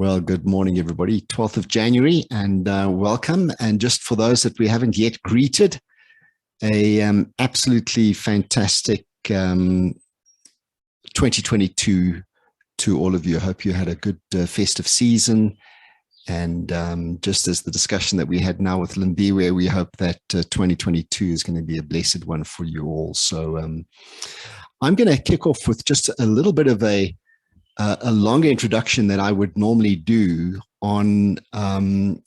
Well, good morning, everybody. 12th of January, and welcome. And just for those that we haven't yet greeted, a absolutely fantastic 2022 to all of you. I hope you had a good festive season. And just as the discussion that we had now with Lindiwe, we hope that 2022 is going to be a blessed one for you all. So I'm going to kick off with just a little bit of a longer introduction than I would normally do on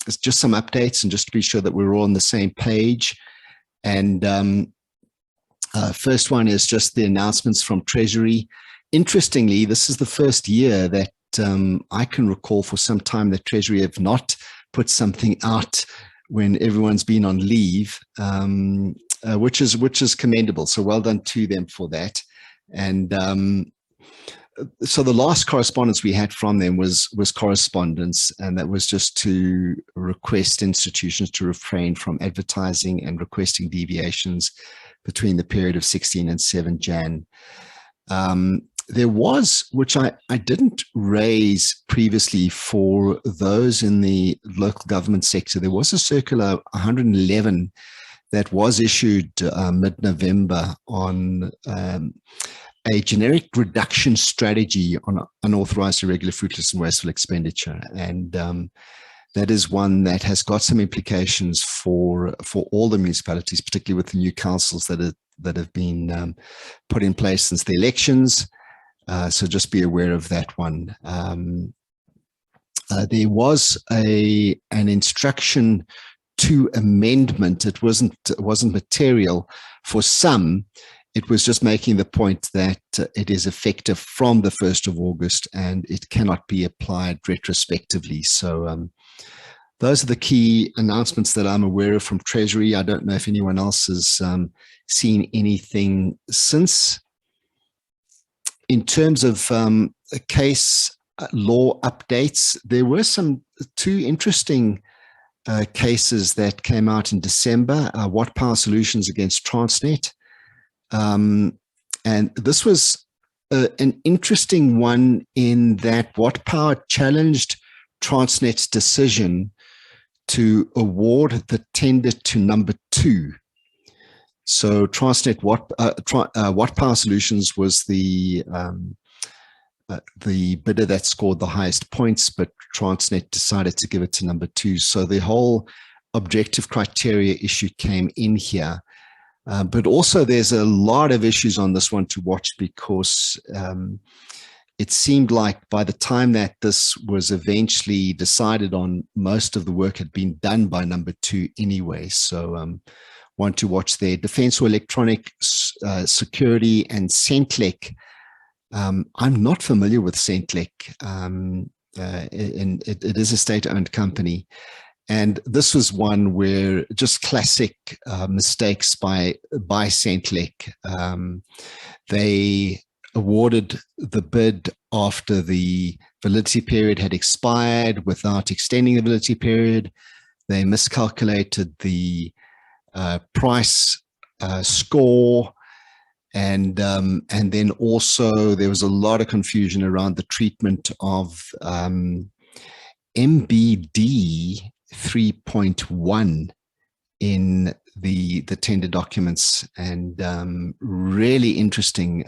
just some updates and just to be sure that we're all on the same page. And first one is just the announcements from Treasury. Interestingly, this is the first year that I can recall for some time that Treasury have not put something out when everyone's been on leave, which is commendable. So well done to them for that. And so the last correspondence we had from them was correspondence, and that was just to request institutions to refrain from advertising and requesting deviations between the period of 16 and 7 Jan. There was, which I didn't raise previously for those in the local government sector, there was a circular 111 that was issued mid-November on a generic reduction strategy on unauthorized, irregular, fruitless and wasteful expenditure. And that is one that has got some implications for all the municipalities, particularly with the new councils that have been put in place since the elections. So just be aware of that one. There was an instruction to amendment. It wasn't material for some. It was just making the point that it is effective from the 1st of August and it cannot be applied retrospectively. So those are the key announcements that I'm aware of from Treasury. I don't know if anyone else has seen anything since. In terms of case law updates, there were two interesting cases that came out in December. What Power Solutions against Transnet. And this was an interesting one in that What Power challenged Transnet's decision to award the tender to number 2. So Transnet, What Power Solutions was the bidder that scored the highest points, but Transnet decided to give it to number 2. So the whole objective criteria issue came in here. But also there's a lot of issues on this one to watch because it seemed like by the time that this was eventually decided on, most of the work had been done by number 2 anyway. So one to watch there. Defense or Electronic Security and Centlec. I'm not familiar with Centlec, and it is a state-owned company. And this was one where just classic mistakes by Centlec. They awarded the bid after the validity period had expired without extending the validity period. They miscalculated the price score. And then also there was a lot of confusion around the treatment of MBD 3.1 in the tender documents, and really interesting.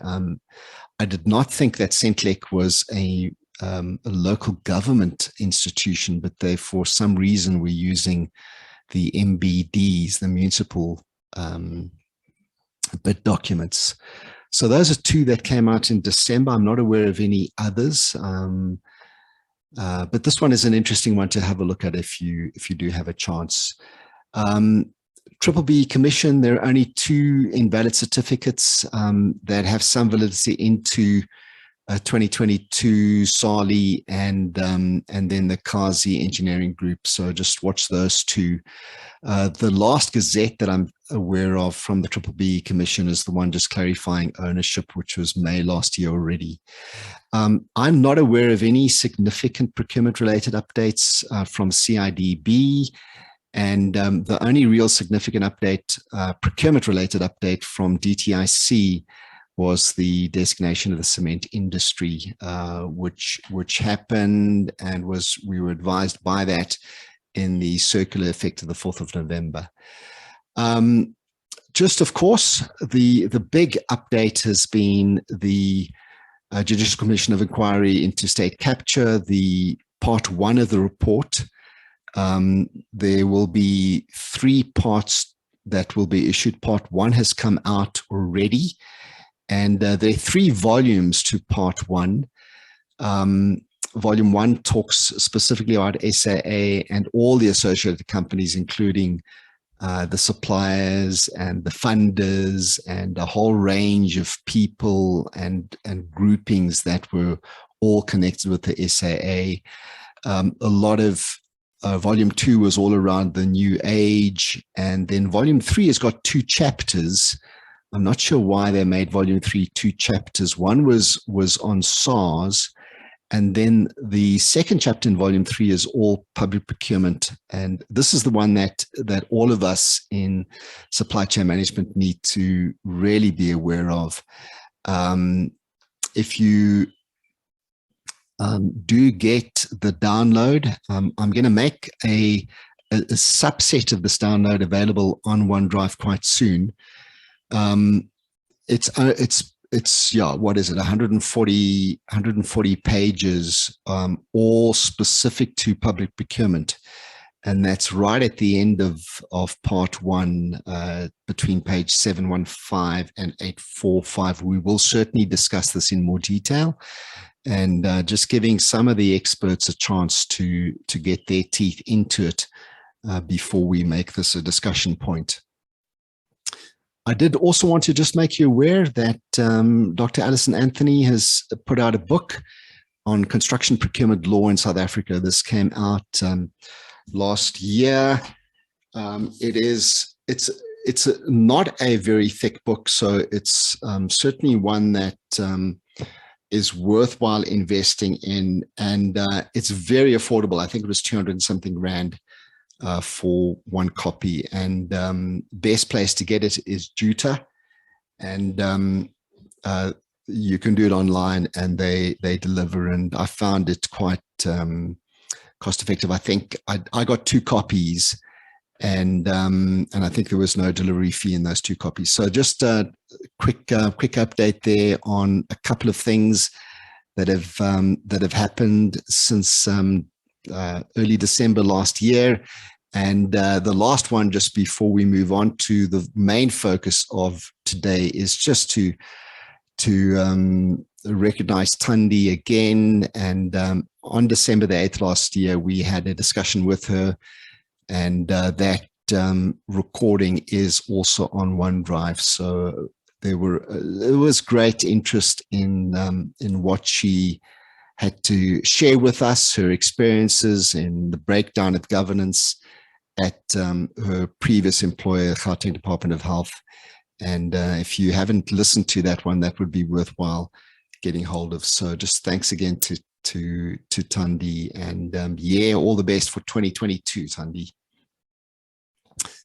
I did not think that Centlec was a local government institution, but they for some reason were using the MBDs, the municipal bid documents. So those are two that came out in December. I'm not aware of any others. But this one is an interesting one to have a look at if you do have a chance. B-BBEE Commission, there are only 2 invalid certificates that have some validity into 2022, SALI and then the Kazi Engineering Group. So just watch those 2. The last gazette that I'm aware of from the B-BBEE Commission is the one just clarifying ownership, which was May last year already. I'm not aware of any significant procurement-related updates from CIDB, and the only real significant update, procurement-related update from DTIC was the designation of the cement industry, which happened, and we were advised by that in the circular effect of the 4th of November. Just, of course, the big update has been the Judicial Commission of Inquiry into State Capture, the part 1 of the report. There will be 3 parts that will be issued. Part 1 has come out already, and there are 3 volumes to part 1. Volume 1 talks specifically about SAA and all the associated companies, including the suppliers and the funders and a whole range of people and groupings that were all connected with the SAA. A lot of volume 2 was all around the new age, and then volume 3 has got 2 chapters. I'm not sure why they made volume 3 2 chapters. One was on SARS, and then the second chapter in volume 3 is all public procurement. And this is the one that all of us in supply chain management need to really be aware of. If you do get the download, I'm going to make a subset of this download available on OneDrive quite soon. It's what is it, 140 pages, all specific to public procurement, and that's right at the end of part 1, between page 715 and 845. We will certainly discuss this in more detail, and just giving some of the experts a chance to get their teeth into it before we make this a discussion point. I did also want to just make you aware that Dr. Alison Anthony has put out a book on construction procurement law in South Africa. This came out last year. It's not a very thick book, so it's certainly one that is worthwhile investing in, and it's very affordable. I think it was 200 and something rand for 1 copy, and best place to get it is Juta, and you can do it online, and they deliver, and I found it quite cost effective. I think I got 2 copies, and I think there was no delivery fee in those 2 copies. So just a quick update there on a couple of things that have happened since early December last year. And the last one, just before we move on to the main focus of today, is just to recognize Thandi again. And on December the 8th last year, we had a discussion with her, and that recording is also on OneDrive. So there was great interest in what she had to share with us, her experiences in the breakdown of governance at her previous employer, Gauteng Department of Health. And if you haven't listened to that one, that would be worthwhile getting hold of. So just thanks again to Thandi, and yeah, all the best for 2022, Thandi.